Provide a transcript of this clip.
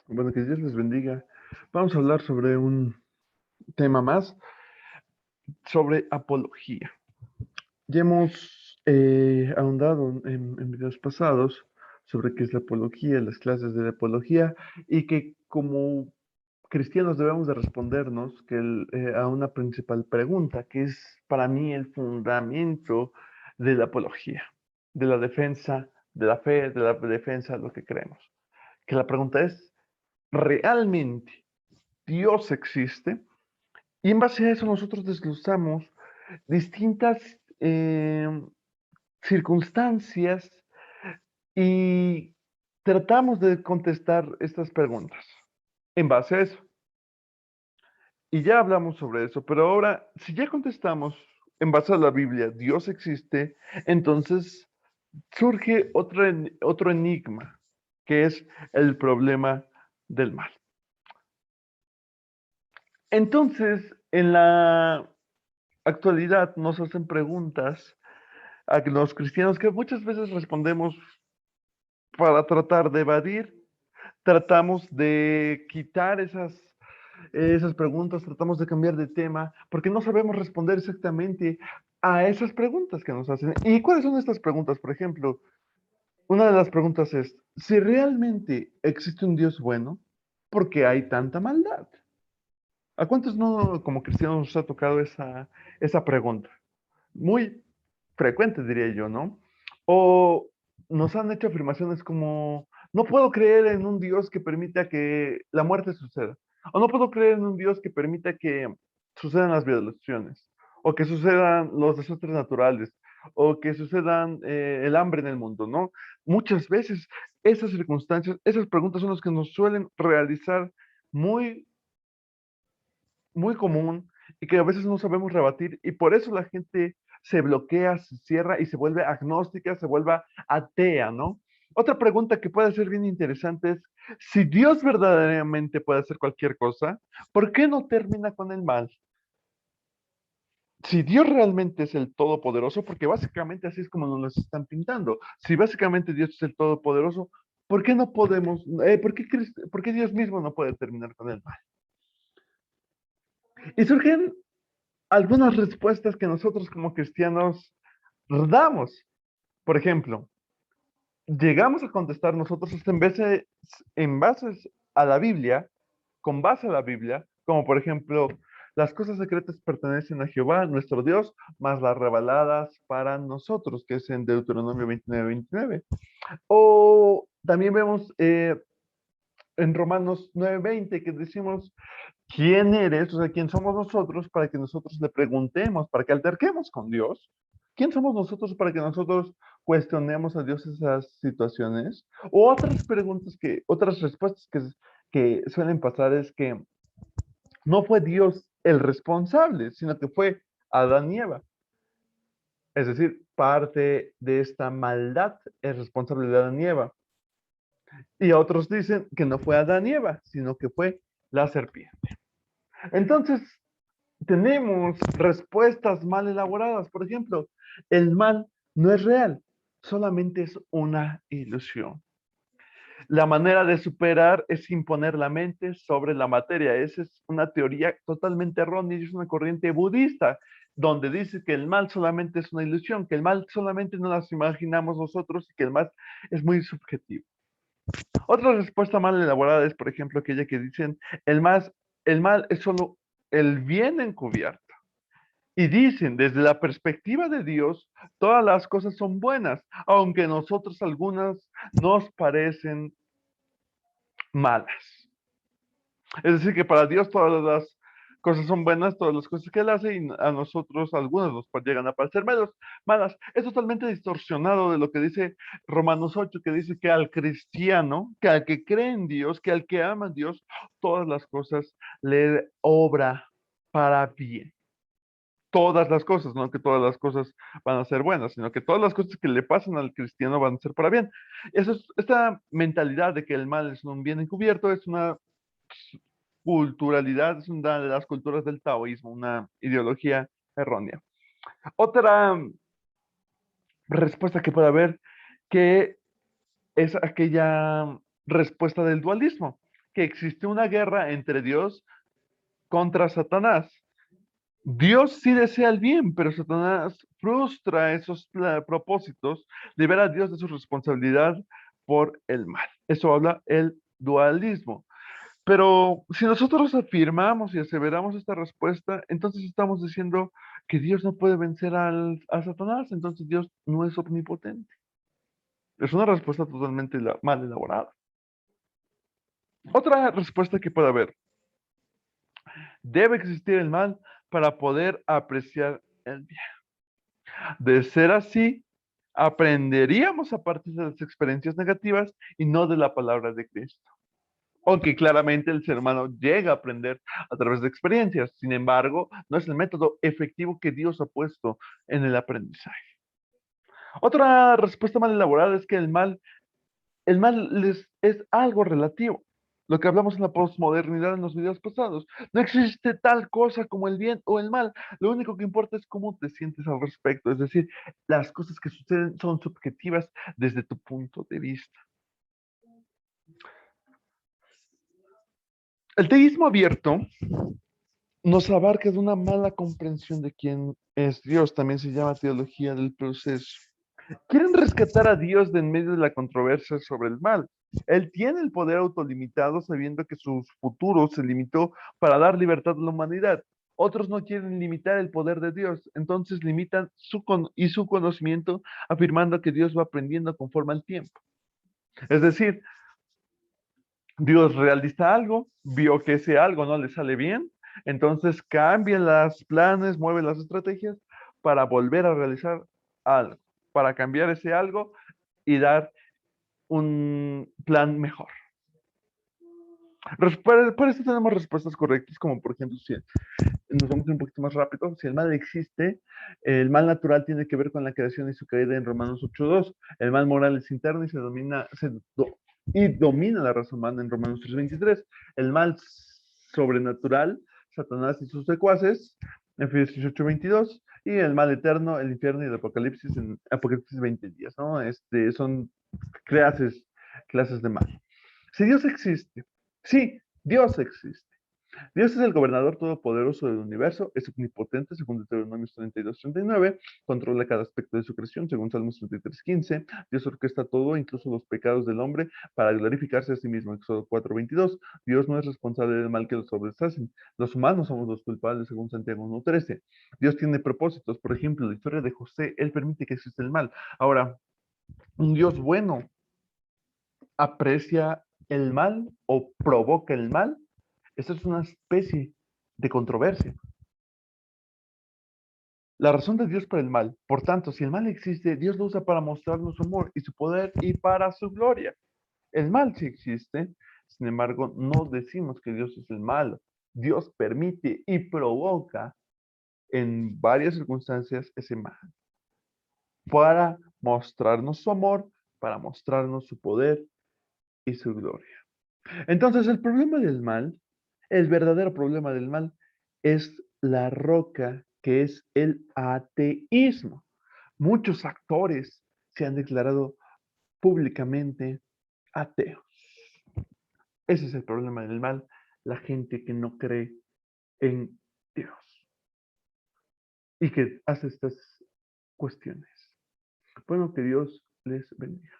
Bueno, que Dios les bendiga. Vamos a hablar sobre un tema más, sobre apología. Ya hemos ahondado en videos pasados sobre qué es la apología, las clases de la apología, y que como cristianos debemos de respondernos a una principal pregunta, que es para mí el fundamento de la apología, de la defensa de la fe, de la defensa de lo que creemos. Que la pregunta es, ¿realmente Dios existe? Y en base a eso nosotros desglosamos distintas circunstancias y tratamos de contestar estas preguntas en base a eso. Y ya hablamos sobre eso, pero ahora, si ya contestamos en base a la Biblia, Dios existe, entonces surge otro enigma, que es el problema del mal. Entonces, en la actualidad nos hacen preguntas a los cristianos que muchas veces respondemos para tratar de evadir, tratamos de quitar esas preguntas, tratamos de cambiar de tema, porque no sabemos responder exactamente a esas preguntas que nos hacen. ¿Y cuáles son estas preguntas? Por ejemplo, una de las preguntas es, si realmente existe un Dios bueno, ¿por qué hay tanta maldad? ¿A cuántos no, como cristianos, nos ha tocado esa pregunta? Muy frecuente, diría yo, ¿no? O nos han hecho afirmaciones como, no puedo creer en un Dios que permita que la muerte suceda. O no puedo creer en un Dios que permita que sucedan las violaciones. O que sucedan los desastres naturales. O que sucedan el hambre en el mundo, ¿no? Muchas veces esas circunstancias, esas preguntas son las que nos suelen realizar muy muy común y que a veces no sabemos rebatir y por eso la gente se bloquea, se cierra y se vuelve agnóstica, se vuelve atea, ¿no? Otra pregunta que puede ser bien interesante es, si Dios verdaderamente puede hacer cualquier cosa, ¿por qué no termina con el mal? Si Dios realmente es el Todopoderoso, porque básicamente así es como nos lo están pintando, si básicamente Dios es el Todopoderoso, ¿por qué no podemos, por qué Dios mismo no puede terminar con el mal? Y surgen algunas respuestas que nosotros como cristianos damos. Por ejemplo, llegamos a contestar nosotros en bases a la Biblia, con base a la Biblia, como por ejemplo, las cosas secretas pertenecen a Jehová, nuestro Dios, más las reveladas para nosotros, que es en Deuteronomio 29:29. O también vemos en Romanos 9:20 que decimos, ¿quién eres? O sea, ¿quién somos nosotros para que nosotros le preguntemos, para que alterquemos con Dios? ¿Quién somos nosotros para que nosotros cuestionemos a Dios esas situaciones? O otras preguntas otras respuestas que suelen pasar es que no fue Dios el responsable, sino que fue Adán y Eva. Es decir, parte de esta maldad es responsable de Adán y Eva. Y otros dicen que no fue Adán y Eva, sino que fue la serpiente. Entonces, tenemos respuestas mal elaboradas. Por ejemplo, el mal no es real, solamente es una ilusión. La manera de superar es imponer la mente sobre la materia. Esa es una teoría totalmente errónea y es una corriente budista, donde dice que el mal solamente es una ilusión, que el mal solamente no las imaginamos nosotros y que el mal es muy subjetivo. Otra respuesta mal elaborada es, por ejemplo, aquella que dicen, el mal es solo el bien encubierto. Y dicen, desde la perspectiva de Dios, todas las cosas son buenas, aunque nosotros algunas nos parecen malas. Es decir, que para Dios todas las cosas son buenas, todas las cosas que Él hace, y a nosotros algunas nos llegan a parecer malas. Es totalmente distorsionado de lo que dice Romanos 8, que dice que al cristiano, que al que cree en Dios, que al que ama a Dios, todas las cosas le obra para bien. Todas las cosas, no que todas las cosas van a ser buenas, sino que todas las cosas que le pasan al cristiano van a ser para bien. Esta mentalidad de que el mal es un bien encubierto es una culturalidad, es una de las culturas del taoísmo, una ideología errónea. Otra respuesta que puede haber que es aquella respuesta del dualismo, que existe una guerra entre Dios contra Satanás. Dios sí desea el bien, pero Satanás frustra esos propósitos, libera a Dios de su responsabilidad por el mal. Eso habla el dualismo. Pero si nosotros afirmamos y aseveramos esta respuesta, entonces estamos diciendo que Dios no puede vencer a Satanás, entonces Dios no es omnipotente. Es una respuesta totalmente mal elaborada. Otra respuesta que puede haber: debe existir el mal para poder apreciar el bien. De ser así, aprenderíamos a partir de las experiencias negativas y no de la palabra de Cristo. Aunque claramente el ser humano llega a aprender a través de experiencias, sin embargo, no es el método efectivo que Dios ha puesto en el aprendizaje. Otra respuesta mal elaborada es que el mal es algo relativo. Lo que hablamos en la posmodernidad en los videos pasados. No existe tal cosa como el bien o el mal. Lo único que importa es cómo te sientes al respecto. Es decir, las cosas que suceden son subjetivas desde tu punto de vista. El teísmo abierto nos abarca de una mala comprensión de quién es Dios. También se llama teología del proceso. Quieren rescatar a Dios de en medio de la controversia sobre el mal. Él tiene el poder autolimitado sabiendo que su futuro se limitó para dar libertad a la humanidad. Otros no quieren limitar el poder de Dios, entonces limitan su conocimiento afirmando que Dios va aprendiendo conforme al tiempo. Es decir, Dios realiza algo, vio que ese algo no le sale bien, entonces cambia los planes, mueve las estrategias para volver a realizar algo, para cambiar ese algo y dar un plan mejor. Por eso tenemos respuestas correctas, como por ejemplo, si nos vamos un poquito más rápido, si el mal existe, el mal natural tiene que ver con la creación y su caída en Romanos 8.2. El mal moral es interno y domina la raza humana en Romanos 3.23. El mal sobrenatural, Satanás y sus secuaces, en Efesios 18.22. Y el mal eterno, el infierno y el Apocalipsis en Apocalipsis 20 días, ¿no? Son clases de mal. Si Dios existe, sí, Dios existe. Dios es el gobernador todopoderoso del universo, es omnipotente, según Deuteronomios 32:39, controla cada aspecto de su creación, según Salmos 33:15. Dios orquesta todo, incluso los pecados del hombre, para glorificarse a sí mismo, Éxodo 4:22. Dios no es responsable del mal que los hombres hacen. Los humanos somos los culpables, según Santiago 1:13. Dios tiene propósitos, por ejemplo, la historia de José, él permite que exista el mal. Ahora, un Dios bueno aprecia el mal o provoca el mal. Esto es una especie de controversia. La razón de Dios para el mal. Por tanto, si el mal existe, Dios lo usa para mostrarnos su amor y su poder y para su gloria. El mal sí existe, sin embargo, no decimos que Dios es el malo. Dios permite y provoca en varias circunstancias ese mal para mostrarnos su amor, para mostrarnos su poder y su gloria. Entonces, el problema del mal, el verdadero problema del mal, es la roca que es el ateísmo. Muchos actores se han declarado públicamente ateos. Ese es el problema del mal, la gente que no cree en Dios y que hace estas cuestiones. Bueno, que Dios les bendiga.